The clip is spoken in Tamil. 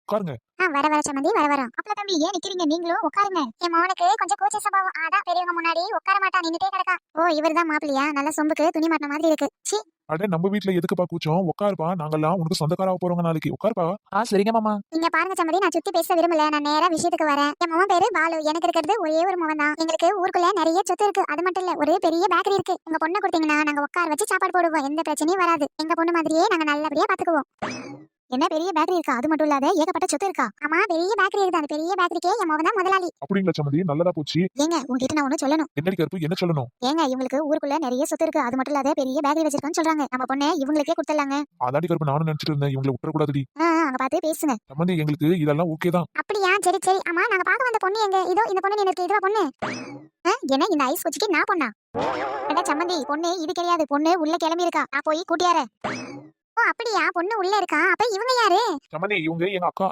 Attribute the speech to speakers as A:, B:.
A: உட்காருங்க.
B: வர வர சம்மந்தி வர வரோம். அப்பல தம்பி ஏன் நிக்கிறீங்க? நீங்களும் உட்காருங்க. என் மவனுக்கு கொஞ்சம் கூச்ச சபாவம். அதான் பெரியவங்க முன்னாடி உட்கார மாட்டான், நின்னுட்டே கிடக்கா. ஓ இவர்தான் மாப்பிள்ளையா? நல்ல சொம்புக்கு துணி மாட்டின மாதிரி இருக்கு. சி
A: அட நம்ம வீட்ல எதுக்குப்பா கூச்சம்? உட்காருப்பா, நாங்கெல்லாம் உனக்கு சொந்தக்காராக போறவங்க நாளைக்கு. உட்காருப்பா. சரிங்க மாமா.
B: நீங்க பாருங்க சம்மந்தி, நான் சுத்தி பேச விரும்பல. நான் நேரா விஷயத்துக்கு வரேன். என் மவன் பேரு பாலு. எனக்கு இருக்கிறது ஒரே ஒரு மவன் தான். எங்களுக்கு ஊருக்குள்ள நிறைய சொத்து இருக்கு. அது மட்டும் இல்ல, ஒரே பெரிய பேக்கரி இருக்கு. உங்க பொண்ணை கொடுத்தீங்கன்னா நாங்க உட்கார வச்சு சாப்பாடு போடுவோம். எந்த பிரச்சனையும் வராது. எங்க பொண்ணு மாதிரியே நாங்க நல்லபடியா பாத்துக்குவோம். என்ன பெரிய பேக்கரி இருக்கா? அது மட்டும் இல்லாத ஏகப்பட்ட சொத்து இருக்கா? ஆமா, பெரிய பேக்கரி இருக்கு. அந்த பெரிய பேக்கரிக்கே என் மவன் தான் முதலாளி.
A: அப்படிங்களா சம்மந்தி? நல்லதா போச்சு.
B: ஏங்க உங்ககிட்ட நான் ஒண்ணு சொல்லணும்.
A: என்னடி கருப்பு, என்ன சொல்லணும்?
B: ஏங்க இவங்களுக்கு ஊருக்குள்ள நிறைய சொத்து இருக்கு. அது மட்டும் இல்லாத பெரிய பேக்கரி வச்சிருக்கான்னு சொல்றாங்க. நம்ம பொண்ணை இவங்களுக்கே கொடுத்துடலாங்க.
A: அதாடி கருப்பு, நானும் நினைச்சிட்டு இருந்தேன். இவங்களை விட்டுறக்கூடாதுடி.
B: அங்க பார்த்து பேசுங்க.
A: சம்மந்தி, எங்களுக்கு இதெல்லாம் ஓகே தான்.
B: அப்படியா? சரி சரி. ஆமா, நாங்க பார்க்க வந்த பொண்ணு எங்க? இதோ இந்த பொண்ணு நினைக்கு. இதுவா பொண்ணு? என்ன இந்த ஐஸ் குச்சிக்கு நான் பொண்ணா? என்ன சம்மந்தி, பொண்ணு இது கிடையாது. பொண்ணு உள்ள கிளம்பி இருக்கா. நான் போய் கூட்டியாரேன். ஓ அப்படியா? பொண்ணு உள்ள இருக்கா? அப்ப இவங்க யாரு?
A: சம்மந்தி, இவங்க எங்க அக்கா.